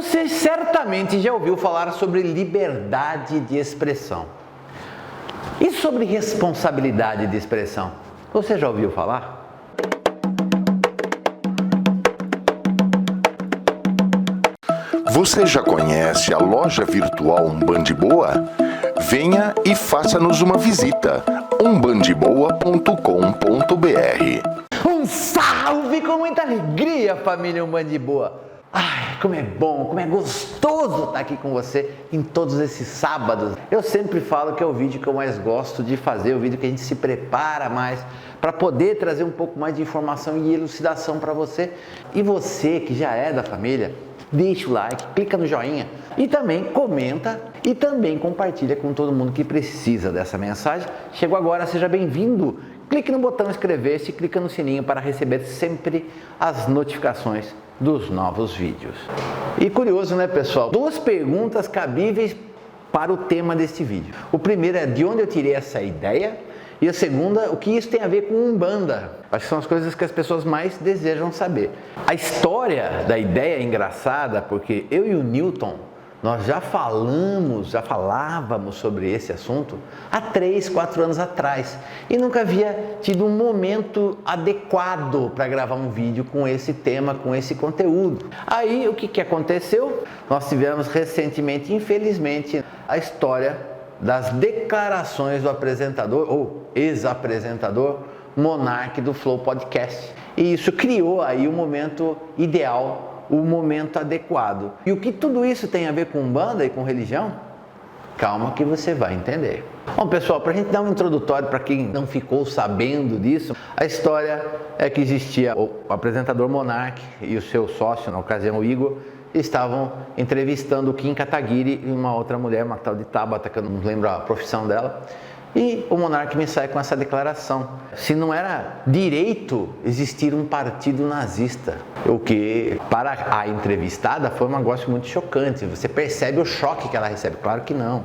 Você certamente já ouviu falar sobre liberdade de expressão. E sobre responsabilidade de expressão? Você já ouviu falar? Você já conhece a loja virtual Umbandboa? Venha e faça-nos uma visita. umbandboa.com.br. Um salve com muita alegria, família Umbandboa! Ai, como é bom, como é gostoso estar aqui com você em todos esses sábados. Eu sempre falo que é o vídeo que eu mais gosto de fazer, o vídeo que a gente se prepara mais para poder trazer um pouco mais de informação e elucidação para você. E você que já é da família, deixa o like, clica no joinha e também comenta e também compartilha com todo mundo que precisa dessa mensagem. Chegou agora, seja bem-vindo. Clique no botão inscrever-se e clica no sininho para receber sempre as notificações dos novos vídeos. E curioso, né, pessoal? Duas perguntas cabíveis para o tema deste vídeo. O primeiro é de onde eu tirei essa ideia e a segunda, o que isso tem a ver com Umbanda. Acho que são as coisas que as pessoas mais desejam saber. A história da ideia é engraçada porque eu e o Newton, nós já falávamos sobre esse assunto há 3, 4 anos atrás e nunca havia tido um momento adequado para gravar um vídeo com esse tema, com esse conteúdo. Aí o que aconteceu? Nós tivemos recentemente, infelizmente, a história das declarações do apresentador ou ex-apresentador Monark do Flow Podcast. E isso criou aí um momento ideal, o momento adequado. E o que tudo isso tem a ver com Umbanda e com religião? Calma que você vai entender. Bom, pessoal, para a gente dar um introdutório para quem não ficou sabendo disso, a história é que existia o apresentador Monark e o seu sócio, na ocasião o Igor, estavam entrevistando o Kim Kataguiri e uma outra mulher, uma tal de Tabata, que eu não lembro a profissão dela. E o Monark me sai com essa declaração: se não era direito existir um partido nazista, o que para a entrevistada foi um negócio muito chocante. Você percebe o choque que ela recebe? Claro que não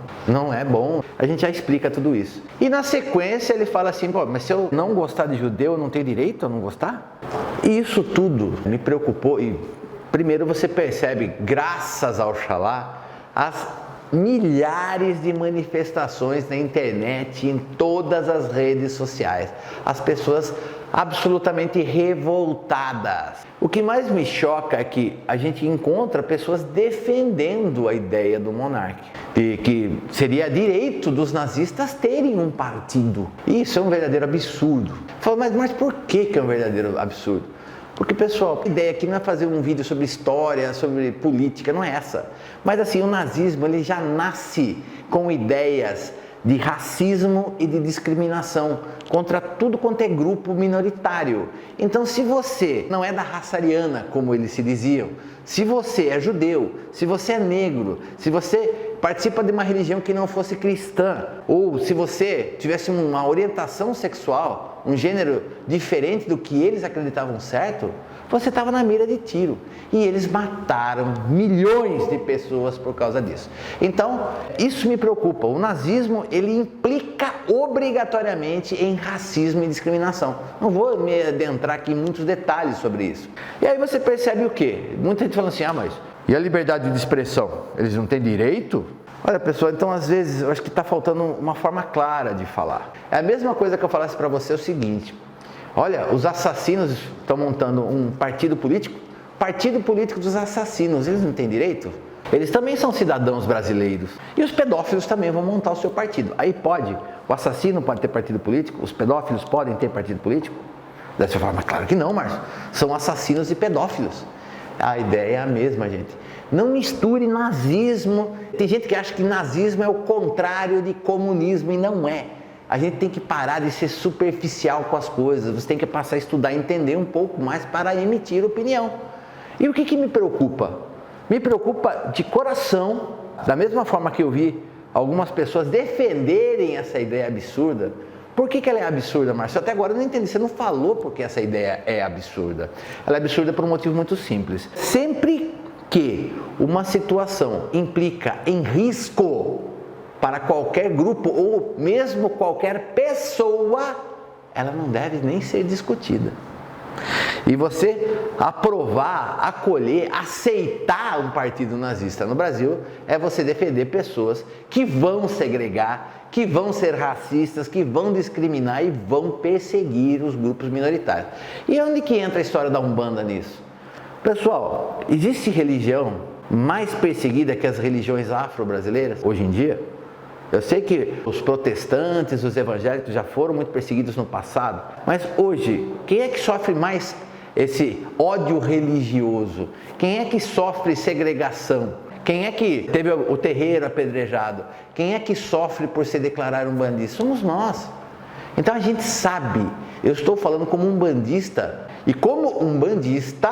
é bom. A gente já explica tudo isso. E na sequência ele fala assim: pô, mas se eu não gostar de judeu, eu não tenho direito a não gostar? E isso tudo me preocupou. E primeiro você percebe, graças ao Oxalá, as milhares de manifestações na internet, em todas as redes sociais. As pessoas absolutamente revoltadas. O que mais me choca é que a gente encontra pessoas defendendo a ideia do Monark, e que seria direito dos nazistas terem um partido. Isso é um verdadeiro absurdo. Falo, mas por que é um verdadeiro absurdo? Porque, pessoal, a ideia aqui não é fazer um vídeo sobre história, sobre política, não é essa. Mas assim, o nazismo ele já nasce com ideias de racismo e de discriminação contra tudo quanto é grupo minoritário. Então, se você não é da raça ariana, como eles se diziam, se você é judeu, se você é negro, se você participa de uma religião que não fosse cristã, ou se você tivesse uma orientação sexual, um gênero diferente do que eles acreditavam certo, você estava na mira de tiro. E eles mataram milhões de pessoas por causa disso. Então, isso me preocupa. O nazismo, ele implica obrigatoriamente em racismo e discriminação. Não vou me adentrar aqui em muitos detalhes sobre isso. E aí você percebe o quê? Muita gente falando assim, mas e a liberdade de expressão? Eles não têm direito? Olha, pessoal, então às vezes eu acho que está faltando uma forma clara de falar. É a mesma coisa que eu falasse para você o seguinte: olha, os assassinos estão montando um partido político dos assassinos, eles não têm direito? Eles também são cidadãos brasileiros. E os pedófilos também vão montar o seu partido. Aí pode, o assassino pode ter partido político, os pedófilos podem ter partido político? Daí você fala, mas claro que não, Márcio, são assassinos e pedófilos. A ideia é a mesma, gente. Não misture nazismo. Tem gente que acha que nazismo é o contrário de comunismo e não é. A gente tem que parar de ser superficial com as coisas. Você tem que passar a estudar e entender um pouco mais para emitir opinião. E o que me preocupa? Me preocupa de coração, da mesma forma que eu vi algumas pessoas defenderem essa ideia absurda. Por que ela é absurda, Márcio? Até agora eu não entendi. Você não falou porque essa ideia é absurda. Ela é absurda por um motivo muito simples. Sempre que uma situação implica em risco para qualquer grupo ou mesmo qualquer pessoa, ela não deve nem ser discutida. E você aprovar, acolher, aceitar um partido nazista no Brasil é você defender pessoas que vão segregar, que vão ser racistas, que vão discriminar e vão perseguir os grupos minoritários. E onde que entra a história da Umbanda nisso? Pessoal, existe religião mais perseguida que as religiões afro-brasileiras hoje em dia? Eu sei que os protestantes, os evangélicos já foram muito perseguidos no passado, mas hoje, quem é que sofre mais esse ódio religioso? Quem é que sofre segregação? Quem é que teve o terreiro apedrejado? Quem é que sofre por se declarar umbandista? Somos nós. Então a gente sabe, eu estou falando como umbandista, e como umbandista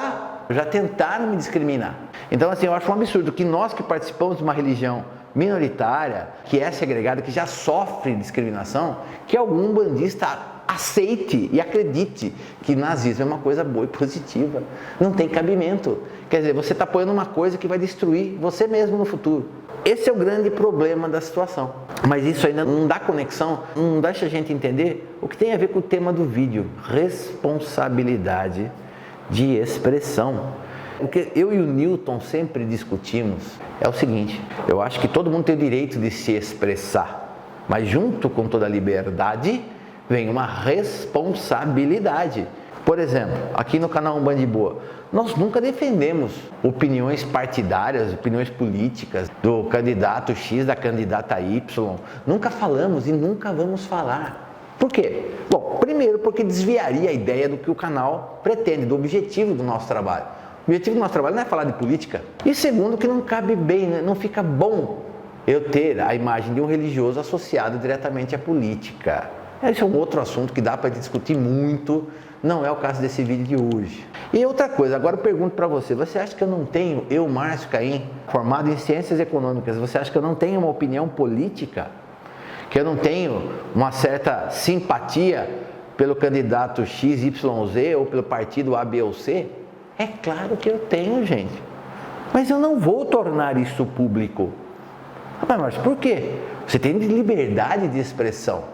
já tentaram me discriminar. Então assim, eu acho um absurdo que nós que participamos de uma religião minoritária, que é segregada, que já sofre discriminação, que algum umbandista aceite e acredite que nazismo é uma coisa boa e positiva. Não tem cabimento. Quer dizer, você está apoiando uma coisa que vai destruir você mesmo no futuro. Esse é o grande problema da situação. Mas isso ainda não dá conexão, não deixa a gente entender o que tem a ver com o tema do vídeo. Responsabilidade de expressão. O que eu e o Newton sempre discutimos é o seguinte: eu acho que todo mundo tem o direito de se expressar, mas junto com toda a liberdade vem uma responsabilidade. Por exemplo, aqui no canal Umbanda Boa, nós nunca defendemos opiniões partidárias, opiniões políticas do candidato X, da candidata Y. Nunca falamos e nunca vamos falar. Por quê? Bom, primeiro porque desviaria a ideia do que o canal pretende, do objetivo do nosso trabalho. O objetivo do nosso trabalho não é falar de política. E segundo, que não cabe bem, né? Não fica bom eu ter a imagem de um religioso associado diretamente à política. Esse é um outro assunto que dá para discutir muito, não é o caso desse vídeo de hoje. E outra coisa, agora eu pergunto para você, você acha que eu não tenho, eu, Márcio Caim, formado em Ciências Econômicas, você acha que eu não tenho uma opinião política? Que eu não tenho uma certa simpatia pelo candidato XYZ ou pelo partido A, B ou C? É claro que eu tenho, gente. Mas eu não vou tornar isso público. Mas por quê? Você tem liberdade de expressão.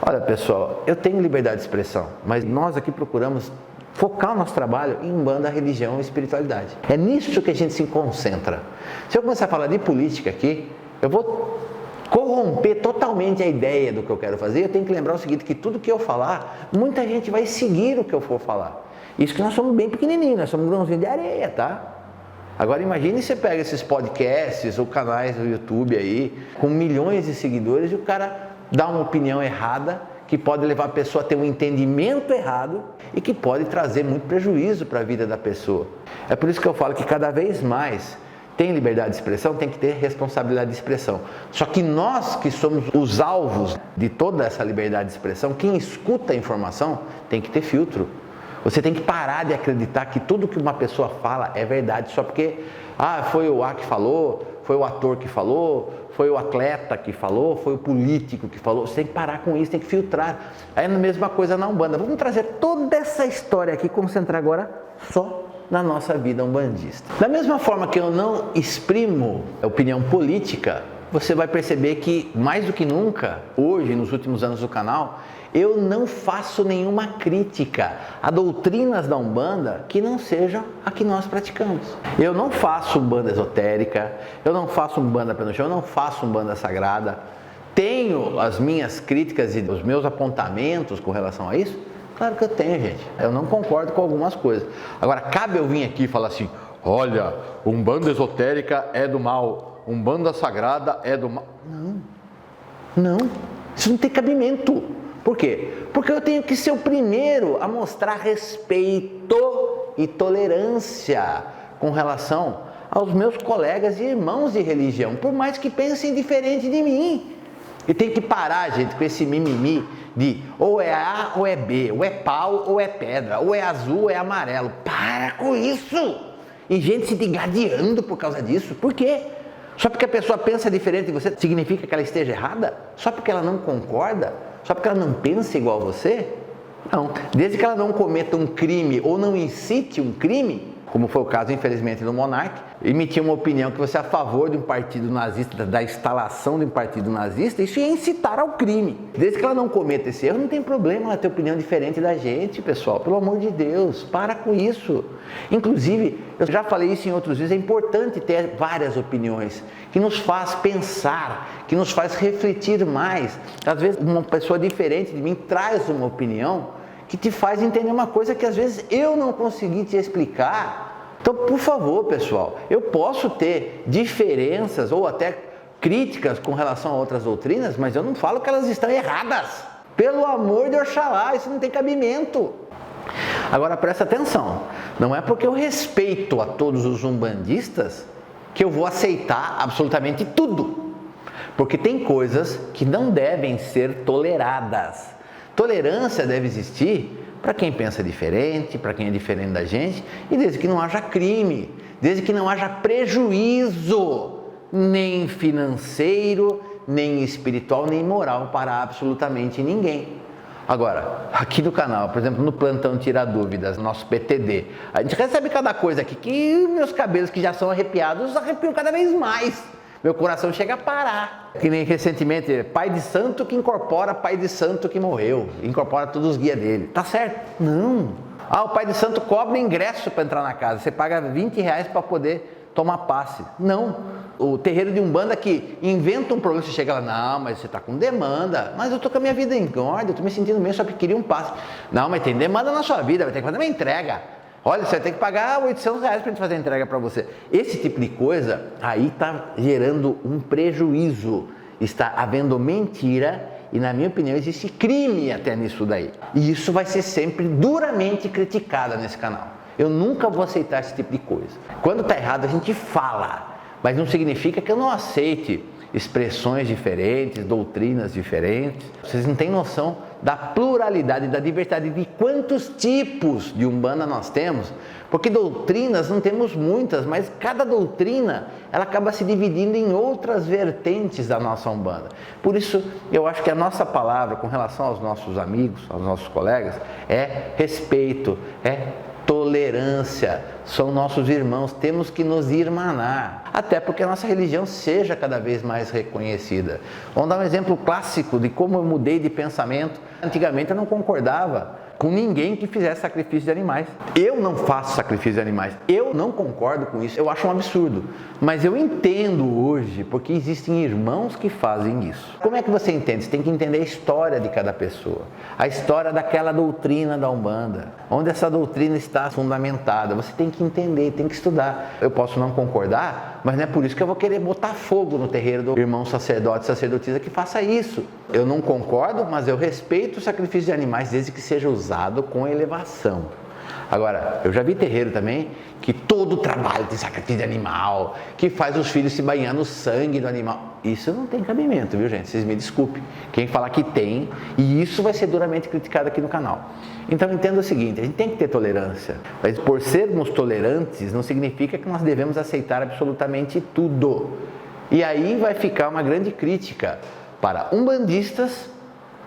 Olha, pessoal, eu tenho liberdade de expressão, mas nós aqui procuramos focar o nosso trabalho em Umbanda, religião e espiritualidade. É nisso que a gente se concentra. Se eu começar a falar de política aqui, eu vou corromper totalmente a ideia do que eu quero fazer. Eu tenho que lembrar o seguinte, que tudo que eu falar, muita gente vai seguir o que eu for falar. Isso que nós somos bem pequenininhos, nós somos um grãozinho de areia, tá? Agora imagine você pega esses podcasts ou canais do YouTube aí, com milhões de seguidores, e o cara dá uma opinião errada, que pode levar a pessoa a ter um entendimento errado e que pode trazer muito prejuízo para a vida da pessoa. É por isso que eu falo que cada vez mais tem liberdade de expressão, tem que ter responsabilidade de expressão. Só que nós que somos os alvos de toda essa liberdade de expressão, quem escuta a informação tem que ter filtro. Você tem que parar de acreditar que tudo que uma pessoa fala é verdade só porque foi o A que falou, foi o ator que falou, foi o atleta que falou, foi o político que falou. Você tem que parar com isso, tem que filtrar. Aí é a mesma coisa na Umbanda. Vamos trazer toda essa história aqui, concentrar agora só na nossa vida umbandista. Da mesma forma que eu não exprimo opinião política, você vai perceber que mais do que nunca, hoje, nos últimos anos do canal, eu não faço nenhuma crítica a doutrinas da Umbanda que não sejam a que nós praticamos. Eu não faço Umbanda esotérica, eu não faço Umbanda pé no chão, eu não faço Umbanda sagrada. Tenho as minhas críticas e os meus apontamentos com relação a isso? Claro que eu tenho, gente. Eu não concordo com algumas coisas. Agora, cabe eu vir aqui e falar assim, olha, Umbanda esotérica é do mal, Umbanda sagrada é do mal. Não, isso não tem cabimento. Por quê? Porque eu tenho que ser o primeiro a mostrar respeito e tolerância com relação aos meus colegas e irmãos de religião, por mais que pensem diferente de mim. E tem que parar, gente, com esse mimimi de ou é A ou é B, ou é pau ou é pedra, ou é azul ou é amarelo. Para com isso! E gente se degladiando por causa disso. Por quê? Só porque a pessoa pensa diferente de você, significa que ela esteja errada? Só porque ela não concorda? Só porque ela não pensa igual a você? Não. Desde que ela não cometa um crime ou não incite um crime, como foi o caso, infelizmente, do Monark, emitir uma opinião que você é a favor de um partido nazista, da instalação de um partido nazista, isso ia incitar ao crime. Desde que ela não cometa esse erro, não tem problema ela ter opinião diferente da gente, pessoal. Pelo amor de Deus, para com isso. Inclusive, eu já falei isso em outros vídeos, é importante ter várias opiniões, que nos faz pensar, que nos faz refletir mais. Às vezes, uma pessoa diferente de mim traz uma opinião que te faz entender uma coisa que às vezes eu não consegui te explicar. Então, por favor, pessoal, eu posso ter diferenças ou até críticas com relação a outras doutrinas, mas eu não falo que elas estão erradas. Pelo amor de Oxalá, isso não tem cabimento. Agora presta atenção, não é porque eu respeito a todos os umbandistas que eu vou aceitar absolutamente tudo. Porque tem coisas que não devem ser toleradas. Tolerância deve existir para quem pensa diferente, para quem é diferente da gente, e desde que não haja crime, desde que não haja prejuízo, nem financeiro, nem espiritual, nem moral para absolutamente ninguém. Agora, aqui no canal, por exemplo, no Plantão Tira Dúvidas, nosso PTD, a gente recebe cada coisa aqui que meus cabelos que já são arrepiados, arrepiam cada vez mais. Meu coração chega a parar. Que nem recentemente, pai de santo que incorpora pai de santo que morreu. Incorpora todos os guias dele. Tá certo? Não. O pai de santo cobra ingresso para entrar na casa. Você paga R$20 para poder tomar passe. Não. O terreiro de Umbanda que inventa um problema, você chega lá, não, mas você está com demanda. Mas eu estou com a minha vida em ordem, eu estou me sentindo bem, só que queria um passe. Não, mas tem demanda na sua vida, vai ter que fazer uma entrega. Olha, você vai ter que pagar R$800 para a gente fazer a entrega para você. Esse tipo de coisa aí está gerando um prejuízo. Está havendo mentira e, na minha opinião, existe crime até nisso daí. E isso vai ser sempre duramente criticado nesse canal. Eu nunca vou aceitar esse tipo de coisa. Quando está errado, a gente fala. Mas não significa que eu não aceite expressões diferentes, doutrinas diferentes. Vocês não têm noção da pluralidade, da diversidade, de quantos tipos de Umbanda nós temos, porque doutrinas não temos muitas, mas cada doutrina ela acaba se dividindo em outras vertentes da nossa Umbanda. Por isso, eu acho que a nossa palavra com relação aos nossos amigos, aos nossos colegas, é respeito, é tolerância, são nossos irmãos, temos que nos irmanar, até porque a nossa religião seja cada vez mais reconhecida. Vamos dar um exemplo clássico de como eu mudei de pensamento. Antigamente eu não concordava com ninguém que fizesse sacrifício de animais. Eu não faço sacrifício de animais, eu não concordo com isso, eu acho um absurdo. Mas eu entendo hoje, porque existem irmãos que fazem isso. Como é que você entende? Você tem que entender a história de cada pessoa, a história daquela doutrina da Umbanda, onde essa doutrina está fundamentada. Você tem que entender, tem que estudar. Eu posso não concordar, mas não é por isso que eu vou querer botar fogo no terreiro do irmão sacerdote, sacerdotisa que faça isso. Eu não concordo, mas eu respeito o sacrifício de animais desde que seja usado com elevação. Agora, eu já vi terreiro também que todo trabalho tem sacrifício de animal, que faz os filhos se banhar no sangue do animal. Isso não tem cabimento, viu, gente? Vocês me desculpem. Quem falar que tem, e isso vai ser duramente criticado aqui no canal. Então entenda o seguinte, a gente tem que ter tolerância, mas por sermos tolerantes não significa que nós devemos aceitar absolutamente tudo. E aí vai ficar uma grande crítica para umbandistas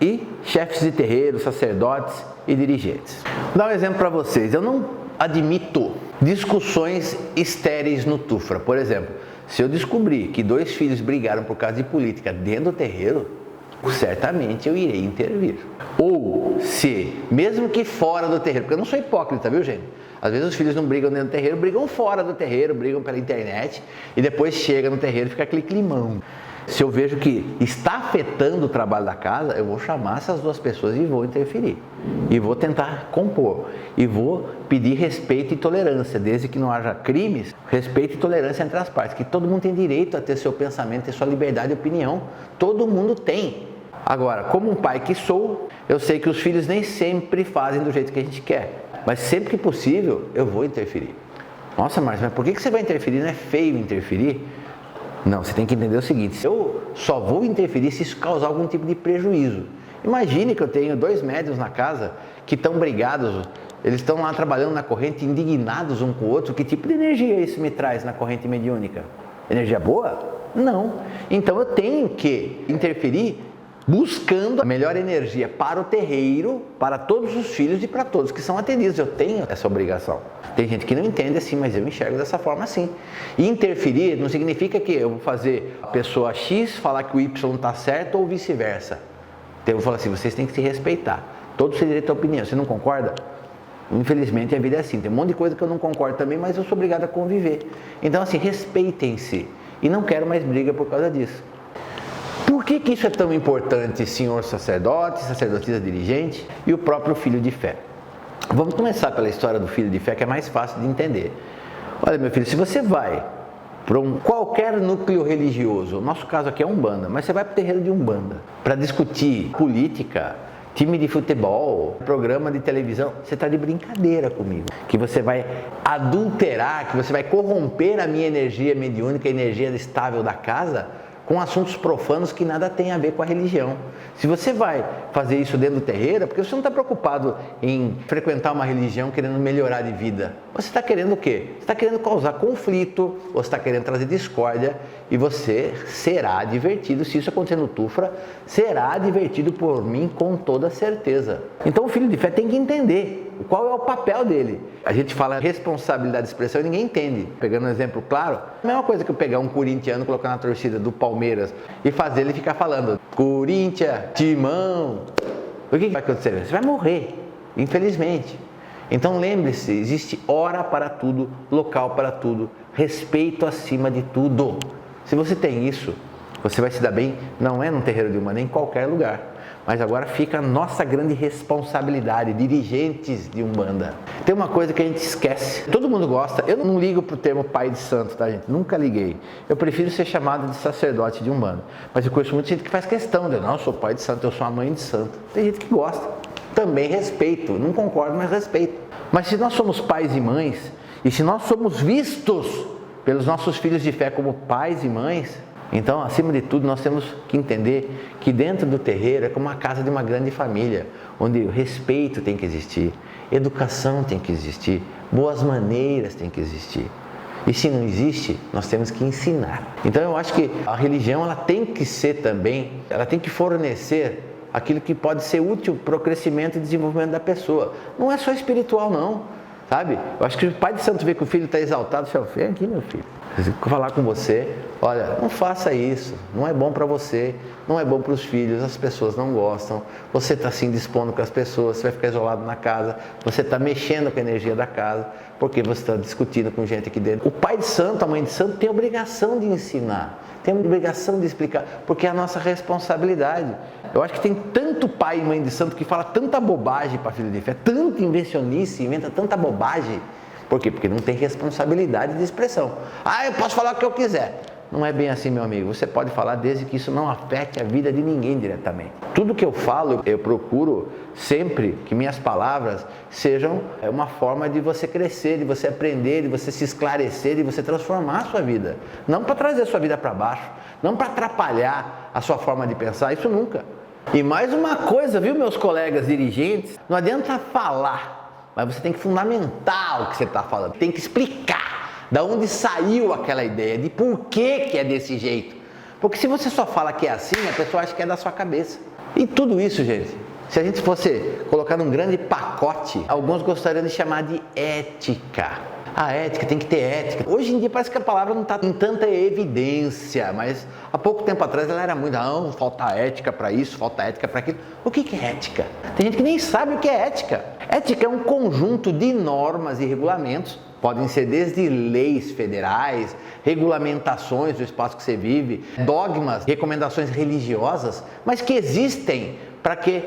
e chefes de terreiro, sacerdotes e dirigentes. Vou dar um exemplo para vocês. Eu não admito discussões estéreis no Tufra. Por exemplo, se eu descobrir que 2 filhos brigaram por causa de política dentro do terreiro, certamente eu irei intervir. Ou se, mesmo que fora do terreiro, porque eu não sou hipócrita, viu, gente? Às vezes os filhos não brigam dentro do terreiro, brigam fora do terreiro, brigam pela internet e depois chega no terreiro e fica aquele climão. Se eu vejo que está afetando o trabalho da casa, eu vou chamar essas 2 pessoas e vou interferir. E vou tentar compor. E vou pedir respeito e tolerância, desde que não haja crimes, respeito e tolerância entre as partes. Que todo mundo tem direito a ter seu pensamento, ter sua liberdade de opinião. Todo mundo tem. Agora, como um pai que sou, eu sei que os filhos nem sempre fazem do jeito que a gente quer. Mas sempre que possível, eu vou interferir. Nossa, Márcio, mas por que você vai interferir? Não é feio interferir? Não, você tem que entender o seguinte, eu só vou interferir se isso causar algum tipo de prejuízo. Imagine que eu tenho 2 médiuns na casa que estão brigados, eles estão lá trabalhando na corrente, indignados um com o outro. Que tipo de energia isso me traz na corrente mediúnica? Energia boa? Não. Então eu tenho que interferir buscando a melhor energia para o terreiro, para todos os filhos e para todos que são atendidos. Eu tenho essa obrigação. Tem gente que não entende assim, mas eu enxergo dessa forma assim. E interferir não significa que eu vou fazer a pessoa X falar que o Y está certo ou vice-versa. Então eu vou falar assim, vocês têm que se respeitar. Todos têm direito à opinião. Você não concorda? Infelizmente a vida é assim. Tem um monte de coisa que eu não concordo também, mas eu sou obrigado a conviver. Então assim, respeitem-se. E não quero mais briga por causa disso. Por que isso é tão importante, senhor sacerdote, sacerdotisa dirigente e o próprio filho de fé? Vamos começar pela história do filho de fé, que é mais fácil de entender. Olha, meu filho, se você vai para qualquer núcleo religioso, o nosso caso aqui é Umbanda, mas você vai para o terreiro de Umbanda para discutir política, time de futebol, programa de televisão, você está de brincadeira comigo. Que você vai adulterar, que você vai corromper a minha energia mediúnica, a energia estável da casa, com assuntos profanos que nada tem a ver com a religião. Se você vai fazer isso dentro do terreiro, é porque você não está preocupado em frequentar uma religião querendo melhorar de vida. Você está querendo o quê? Você está querendo causar conflito, você está querendo trazer discórdia, e você será divertido, se isso acontecer no Tufra, será divertido por mim com toda certeza. Então o filho de fé tem que entender qual é o papel dele. A gente fala responsabilidade de expressão e ninguém entende. Pegando um exemplo claro, a mesma coisa que eu pegar um corintiano, colocar na torcida do Palmeiras e fazer ele ficar falando Corinthians, Timão. O que vai acontecer? Você vai morrer, infelizmente. Então lembre-se, existe hora para tudo, local para tudo, respeito acima de tudo. Se você tem isso, você vai se dar bem, não é num terreiro de Umbanda, em qualquer lugar. Mas agora fica a nossa grande responsabilidade, dirigentes de Umbanda. Tem uma coisa que a gente esquece. Todo mundo gosta, eu não ligo pro termo pai de santo, tá, gente? Nunca liguei. Eu prefiro ser chamado de sacerdote de Umbanda. Mas eu conheço muita gente que faz questão de, não, eu sou pai de santo, eu sou a mãe de santo. Tem gente que gosta. Também respeito, não concordo, mas respeito. Mas se nós somos pais e mães, e se nós somos vistos pelos nossos filhos de fé como pais e mães, então, acima de tudo, nós temos que entender que dentro do terreiro é como a casa de uma grande família, onde o respeito tem que existir, educação tem que existir, boas maneiras tem que existir. E se não existe, nós temos que ensinar. Então, eu acho que a religião ela tem que ser também, ela tem que fornecer aquilo que pode ser útil para o crescimento e desenvolvimento da pessoa. Não é só espiritual, não, sabe? Eu acho que o pai de santo vê que o filho está exaltado, fala, vem aqui, meu filho. Eu vou falar com você, olha, não faça isso, não é bom para você, não é bom para os filhos, as pessoas não gostam, você está se indispondo com as pessoas, você vai ficar isolado na casa, você está mexendo com a energia da casa, porque você está discutindo com gente aqui dentro. O pai de santo, a mãe de santo tem a obrigação de ensinar, tem a obrigação de explicar, porque é a nossa responsabilidade. Eu acho que tem tanto pai e mãe de santo que fala tanta bobagem para filho de fé, tanta invencionice, inventa tanta bobagem. Por quê? Porque não tem responsabilidade de expressão. Ah, eu posso falar o que eu quiser. Não é bem assim, meu amigo. Você pode falar desde que isso não afete a vida de ninguém diretamente. Tudo que eu falo, eu procuro sempre que minhas palavras sejam uma forma de você crescer, de você aprender, de você se esclarecer, de você transformar a sua vida. Não para trazer a sua vida para baixo, não para atrapalhar a sua forma de pensar, isso nunca. E mais uma coisa, viu, meus colegas dirigentes? Não adianta falar. Mas você tem que fundamentar o que você está falando, tem que explicar de onde saiu aquela ideia, de por que é desse jeito. Porque se você só fala que é assim, a pessoa acha que é da sua cabeça. E tudo isso, gente, se a gente fosse colocar num grande pacote, alguns gostariam de chamar de ética. A ética, tem que ter ética. Hoje em dia parece que a palavra não está em tanta evidência, mas há pouco tempo atrás ela era muito, não, falta ética para isso, falta ética para aquilo. O que é ética? Tem gente que nem sabe o que é ética. Ética é um conjunto de normas e regulamentos, podem ser desde leis federais, regulamentações do espaço que você vive, dogmas, recomendações religiosas, mas que existem para quê?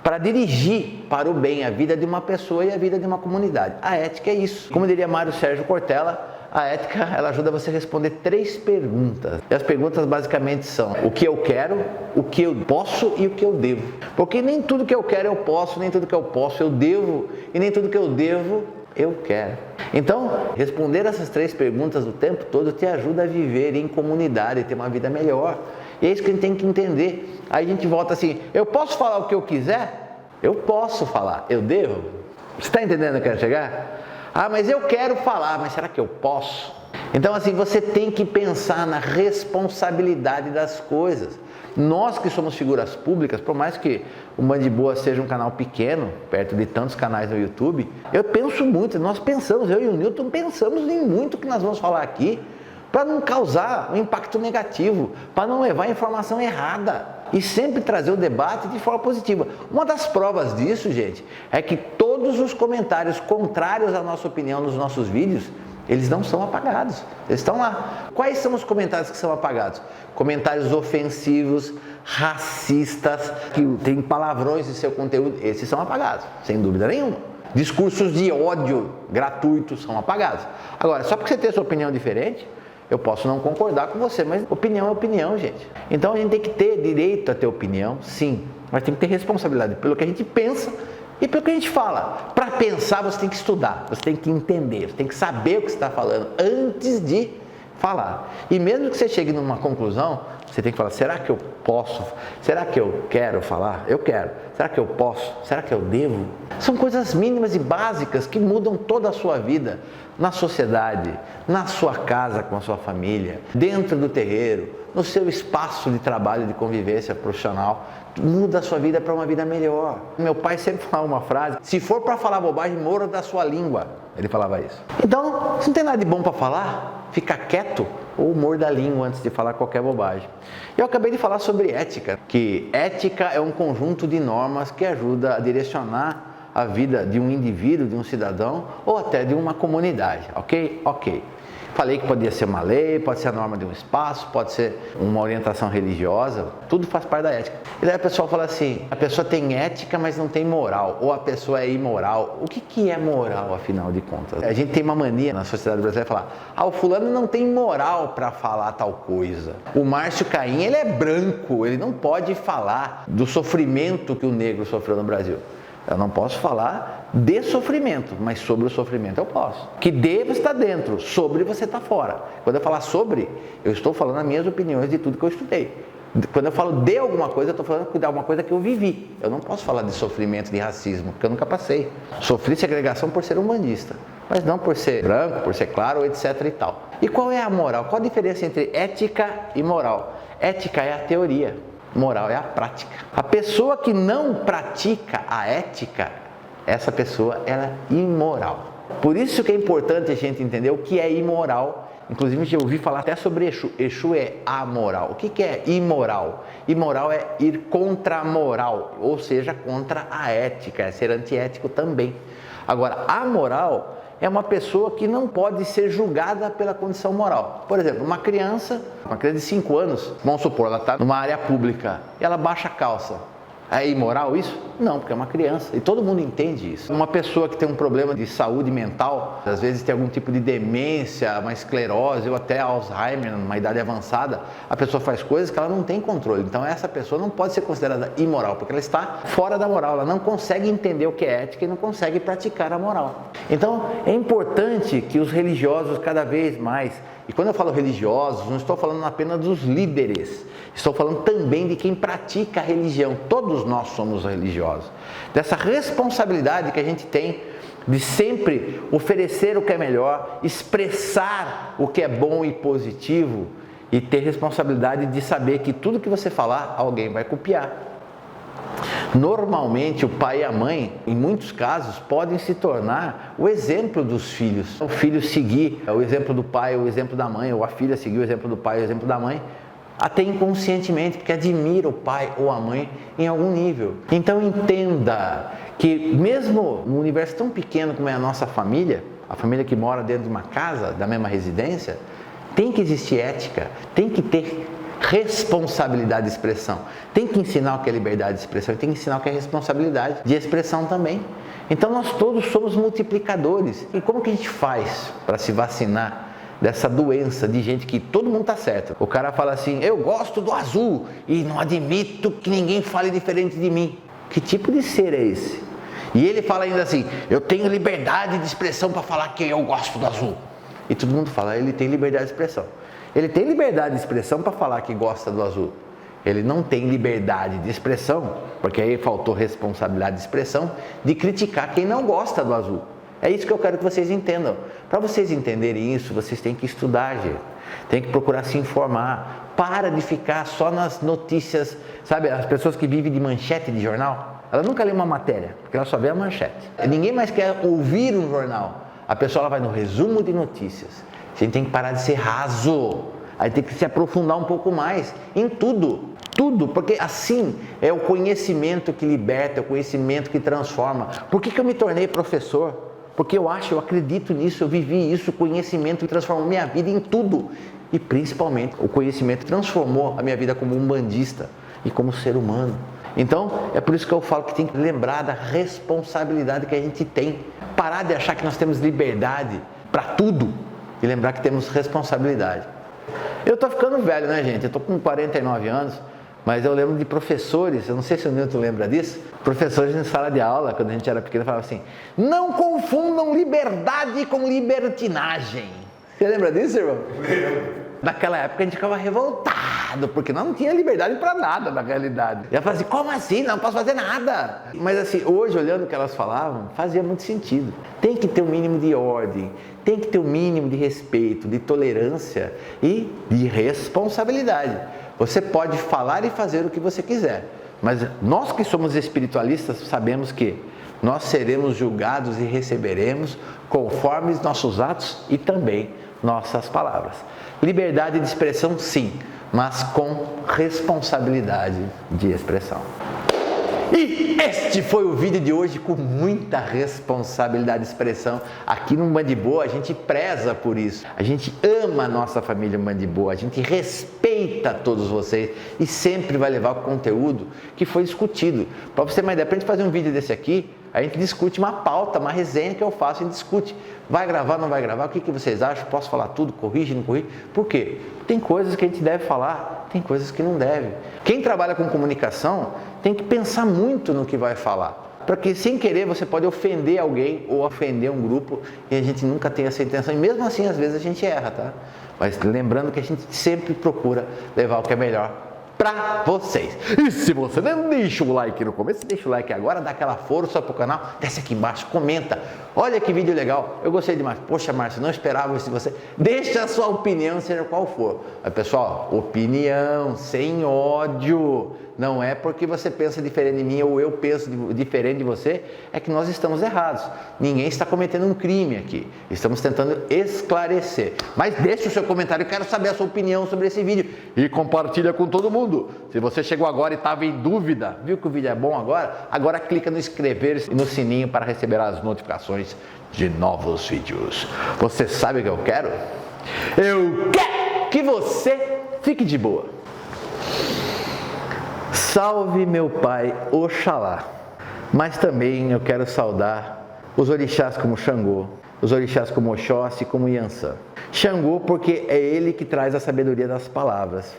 Para dirigir para o bem a vida de uma pessoa e a vida de uma comunidade. A ética é isso. Como diria Mário Sérgio Cortella, a ética ela ajuda você a responder 3 perguntas. E as perguntas basicamente são o que eu quero, o que eu posso e o que eu devo. Porque nem tudo que eu quero eu posso, nem tudo que eu posso eu devo, e nem tudo que eu devo eu quero. Então, responder essas 3 perguntas o tempo todo te ajuda a viver em comunidade, ter uma vida melhor. E é isso que a gente tem que entender. Aí a gente volta assim, eu posso falar o que eu quiser? Eu posso falar, eu devo? Você está entendendo onde eu quero chegar? Ah, mas eu quero falar, mas será que eu posso? Então assim, você tem que pensar na responsabilidade das coisas. Nós que somos figuras públicas, por mais que o Band de Boa seja um canal pequeno, perto de tantos canais no YouTube, eu penso muito, nós pensamos, eu e o Newton pensamos em muito que nós vamos falar aqui, para não causar um impacto negativo, para não levar a informação errada e sempre trazer o debate de forma positiva. Uma das provas disso, gente, é que todos os comentários contrários à nossa opinião nos nossos vídeos, eles não são apagados, eles estão lá. Quais são os comentários que são apagados? Comentários ofensivos, racistas, que tem palavrões em seu conteúdo, esses são apagados, sem dúvida nenhuma. Discursos de ódio gratuitos são apagados. Agora, só porque você tem sua opinião diferente, eu posso não concordar com você, mas opinião é opinião, gente. Então a gente tem que ter direito a ter opinião, sim, mas tem que ter responsabilidade pelo que a gente pensa e pelo que a gente fala. Para pensar, você tem que estudar, você tem que entender, você tem que saber o que você está falando antes de falar. E mesmo que você chegue numa conclusão, você tem que falar, será que eu posso? Será que eu quero falar? Eu quero. Será que eu posso? Será que eu devo? São coisas mínimas e básicas que mudam toda a sua vida, na sociedade, na sua casa com a sua família, dentro do terreiro, no seu espaço de trabalho, de convivência profissional. Muda a sua vida para uma vida melhor. Meu pai sempre falava uma frase, se for para falar bobagem, morra da sua língua. Ele falava isso. Então, se não tem nada de bom para falar, fica quieto ou morda a língua antes de falar qualquer bobagem. Eu acabei de falar sobre ética, que ética é um conjunto de normas que ajuda a direcionar a vida de um indivíduo, de um cidadão ou até de uma comunidade, ok? Ok. Falei que podia ser uma lei, pode ser a norma de um espaço, pode ser uma orientação religiosa, tudo faz parte da ética. E daí a pessoa fala assim, a pessoa tem ética, mas não tem moral, ou a pessoa é imoral. O que é moral, afinal de contas? A gente tem uma mania na sociedade brasileira de falar, o fulano não tem moral para falar tal coisa. O Márcio Caim, ele é branco, ele não pode falar do sofrimento que o negro sofreu no Brasil. Eu não posso falar de sofrimento, mas sobre o sofrimento eu posso. Que de você está dentro, sobre você está fora. Quando eu falar sobre, eu estou falando as minhas opiniões de tudo que eu estudei. Quando eu falo de alguma coisa, eu estou falando de alguma coisa que eu vivi. Eu não posso falar de sofrimento, de racismo, porque eu nunca passei. Sofri segregação por ser humanista, mas não por ser branco, por ser claro, etc e tal. E qual é a moral? Qual a diferença entre ética e moral? Ética é a teoria. Moral é a prática. A pessoa que não pratica a ética, essa pessoa ela é imoral. Por isso que é importante a gente entender o que é imoral. Inclusive eu ouvi falar até sobre Exu. Exu é amoral. O que é imoral? Imoral é ir contra a moral, ou seja, contra a ética, é ser antiético também. Agora, amoral é uma pessoa que não pode ser julgada pela condição moral. Por exemplo, uma criança de 5 anos, vamos supor, ela está numa área pública e ela baixa a calça. É imoral isso? Não, porque é uma criança e todo mundo entende isso. Uma pessoa que tem um problema de saúde mental, às vezes tem algum tipo de demência, uma esclerose ou até Alzheimer, numa idade avançada, a pessoa faz coisas que ela não tem controle. Então essa pessoa não pode ser considerada imoral, porque ela está fora da moral, ela não consegue entender o que é ética e não consegue praticar a moral. Então é importante que os religiosos cada vez mais, e quando eu falo religiosos, não estou falando apenas dos líderes, estou falando também de quem pratica a religião. Todos nós somos religiosos. Dessa responsabilidade que a gente tem de sempre oferecer o que é melhor, expressar o que é bom e positivo e ter responsabilidade de saber que tudo que você falar, alguém vai copiar. Normalmente o pai e a mãe, em muitos casos, podem se tornar o exemplo dos filhos. O filho seguir o exemplo do pai, o exemplo da mãe, ou a filha seguir o exemplo do pai, o exemplo da mãe, até inconscientemente, porque admira o pai ou a mãe em algum nível. Então entenda que mesmo num universo tão pequeno como é a nossa família, a família que mora dentro de uma casa, da mesma residência, tem que existir ética, tem que ter responsabilidade de expressão. Tem que ensinar o que é liberdade de expressão, tem que ensinar o que é responsabilidade de expressão também. Então nós todos somos multiplicadores. E como que a gente faz para se vacinar dessa doença de gente que todo mundo tá certo? O cara fala assim, eu gosto do azul e não admito que ninguém fale diferente de mim. Que tipo de ser é esse? E ele fala ainda assim, eu tenho liberdade de expressão para falar que eu gosto do azul. E todo mundo fala, ele tem liberdade de expressão. Ele tem liberdade de expressão para falar que gosta do azul. Ele não tem liberdade de expressão, porque aí faltou responsabilidade de expressão, de criticar quem não gosta do azul. É isso que eu quero que vocês entendam. Para vocês entenderem isso, vocês têm que estudar, gente. Tem que procurar se informar. Para de ficar só nas notícias, sabe? As pessoas que vivem de manchete de jornal, ela nunca lê uma matéria, porque ela só vê a manchete. Ninguém mais quer ouvir um jornal. A pessoa ela vai no resumo de notícias. A gente tem que parar de ser raso. Aí tem que se aprofundar um pouco mais em tudo. Tudo, porque assim é o conhecimento que liberta, é o conhecimento que transforma. Por que eu me tornei professor? Porque eu acredito nisso, eu vivi isso, o conhecimento transformou minha vida em tudo. E principalmente, o conhecimento transformou a minha vida como umbandista e como ser humano. Então, é por isso que eu falo que tem que lembrar da responsabilidade que a gente tem. Parar de achar que nós temos liberdade para tudo e lembrar que temos responsabilidade. Eu tô ficando velho, né, gente? Eu tô com 49 anos. Mas eu lembro de professores, eu não sei se o Nilton lembra disso, professores em sala de aula, quando a gente era pequeno, falavam assim: não confundam liberdade com libertinagem. Você lembra disso, irmão? Naquela época a gente ficava revoltado, porque nós não tinha liberdade para nada na realidade. E ela falava assim: como assim? Não posso fazer nada. Mas assim, hoje, olhando o que elas falavam, fazia muito sentido. Tem que ter um mínimo de ordem, tem que ter um mínimo de respeito, de tolerância e de responsabilidade. Você pode falar e fazer o que você quiser, mas nós que somos espiritualistas sabemos que nós seremos julgados e receberemos conforme nossos atos e também nossas palavras. Liberdade de expressão sim, mas com responsabilidade de expressão. E este foi o vídeo de hoje com muita responsabilidade de expressão. Aqui no Band de Boa a gente preza por isso. A gente ama a nossa família Band de Boa, a gente respeita todos vocês e sempre vai levar o conteúdo que foi discutido. Para você ter uma ideia, para a gente fazer um vídeo desse aqui, a gente discute uma pauta, uma resenha que eu faço, a gente discute. Vai gravar, não vai gravar? O que vocês acham? Posso falar tudo? Corrige, não corrige? Por quê? Tem coisas que a gente deve falar, tem coisas que não deve. Quem trabalha com comunicação tem que pensar muito no que vai falar. Porque sem querer você pode ofender alguém ou ofender um grupo e a gente nunca tem essa intenção. E mesmo assim, às vezes a gente erra, tá? Mas lembrando que a gente sempre procura levar o que é melhor para vocês. E se você não deixa o like no começo, deixa o like agora, dá aquela força pro canal, desce aqui embaixo, comenta. Olha que vídeo legal, eu gostei demais. Poxa, Márcio, não esperava isso de você. Deixa a sua opinião, seja qual for. Mas, pessoal, opinião sem ódio. Não é porque você pensa diferente de mim ou eu penso diferente de você, é que nós estamos errados. Ninguém está cometendo um crime aqui. Estamos tentando esclarecer. Mas deixe o seu comentário, eu quero saber a sua opinião sobre esse vídeo. E compartilha com todo mundo. Se você chegou agora e estava em dúvida, viu que o vídeo é bom agora? Agora clica no inscrever e no sininho para receber as notificações de novos vídeos. Você sabe o que eu quero? Eu quero que você fique de boa. Salve meu pai Oxalá, mas também eu quero saudar os orixás como Xangô, os orixás como Oxóssi e como Iansã. Xangô porque é ele que traz a sabedoria das palavras.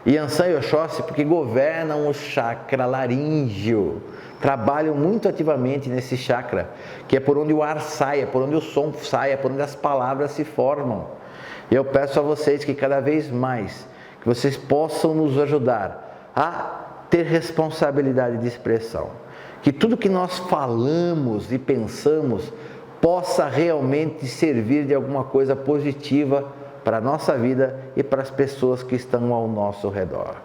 Iansã e Oxóssi porque governam o chakra laríngeo, trabalham muito ativamente nesse chakra, que é por onde o ar sai, é por onde o som sai, é por onde as palavras se formam. E eu peço a vocês que cada vez mais, que vocês possam nos ajudar a ter responsabilidade de expressão, que tudo que nós falamos e pensamos possa realmente servir de alguma coisa positiva para a nossa vida e para as pessoas que estão ao nosso redor.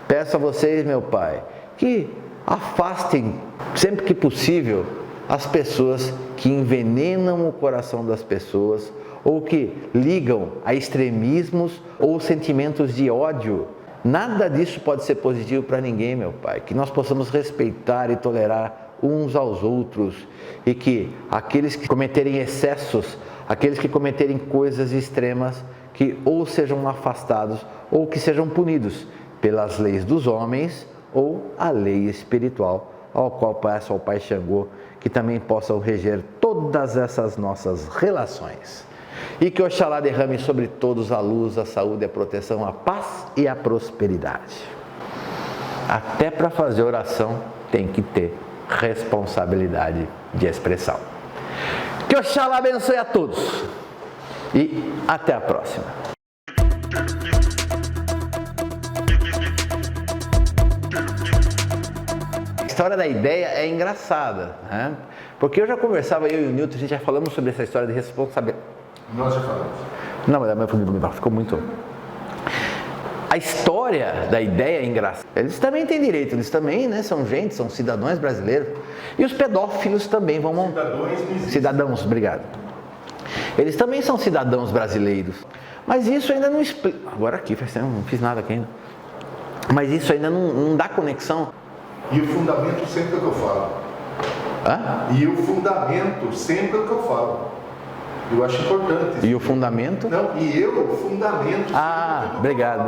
Peço a vocês, meu Pai, que afastem sempre que possível as pessoas que envenenam o coração das pessoas ou que ligam a extremismos ou sentimentos de ódio. Nada disso pode ser positivo para ninguém, meu Pai. Que nós possamos respeitar e tolerar uns aos outros e que aqueles que cometerem excessos, aqueles que cometerem coisas extremas, que ou sejam afastados ou que sejam punidos pelas leis dos homens ou a lei espiritual, ao qual peço ao Pai Xangô que também possam reger todas essas nossas relações. E que Oxalá derrame sobre todos a luz, a saúde, a proteção, a paz e a prosperidade. Até para fazer oração tem que ter responsabilidade de expressão. Que Oxalá abençoe a todos e até a próxima. A história da ideia é engraçada, né? Porque eu já conversava, eu e o Newton, a gente já falamos sobre essa história de responsabilidade. Nós já falamos. Não, mas ficou muito... A história da ideia é engraçada. Eles também têm direito, eles também, né, são gente, são cidadãos brasileiros. E os pedófilos também vão... Cidadãos, obrigado. Eles também são cidadãos brasileiros. Mas isso ainda não explica... Agora aqui, não fiz nada aqui ainda. Mas isso ainda não dá conexão. E o fundamento sempre é o que eu falo. Hã? E o fundamento sempre é o que eu falo. Eu acho importante. E o fundamento? Não, e eu, o fundamento... Ah, obrigado.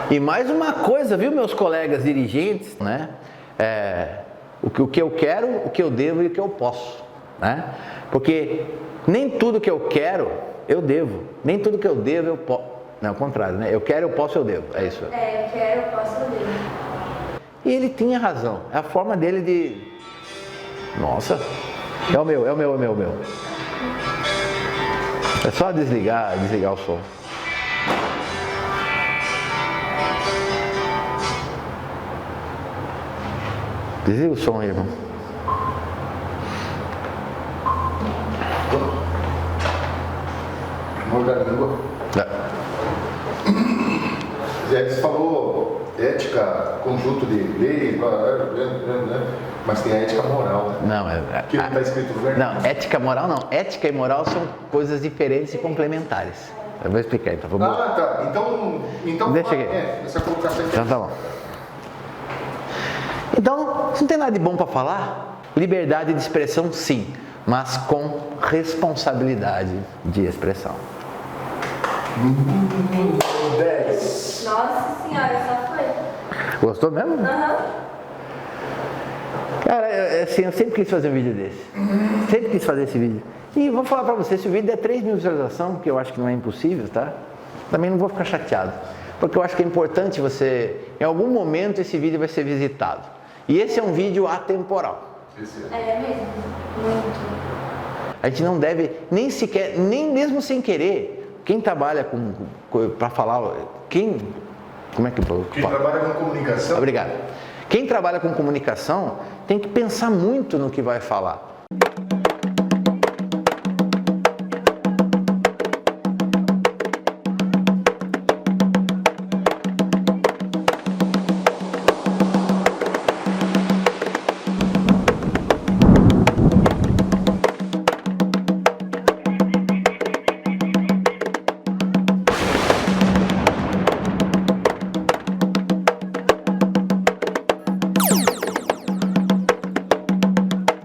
E mais uma coisa, viu, meus colegas dirigentes, né? O que eu quero, o que eu devo e o que eu posso, né? Porque nem tudo que eu quero, eu devo. Nem tudo que eu devo, eu posso. Não, ao contrário, né? Eu quero, eu posso, eu devo. É isso. Eu quero, eu posso, eu devo. E ele tinha razão. É a forma dele de... Nossa, é o meu. É só desligar o som. Desliga o som aí, irmão. Língua. Zé, você falou ética, conjunto de leis, mas tem a ética moral, né? Não, Que não está escrito no verbo. Não, ética moral não. Ética e moral são coisas diferentes e complementares. Eu vou explicar então. Vamos... Ah, tá. Então deixa aqui. Essa colocação Então tá bom. Então, não tem nada de bom para falar? Liberdade de expressão, sim, mas com responsabilidade de expressão. 10. Nossa senhora, só foi. Gostou mesmo? Aham. Cara, assim, eu sempre quis fazer um vídeo desse. Sempre quis fazer esse vídeo. E vou falar pra você, se o vídeo der 3 mil visualizações, que eu acho que não é impossível, tá? Também não vou ficar chateado. Porque eu acho que é importante você... Em algum momento esse vídeo vai ser visitado. E esse é um vídeo atemporal. É mesmo? Muito. A gente não deve, nem sequer, nem mesmo sem querer... Quem trabalha para falar... Como é que... Quem trabalha com comunicação... Obrigado. Quem trabalha com comunicação tem que pensar muito no que vai falar.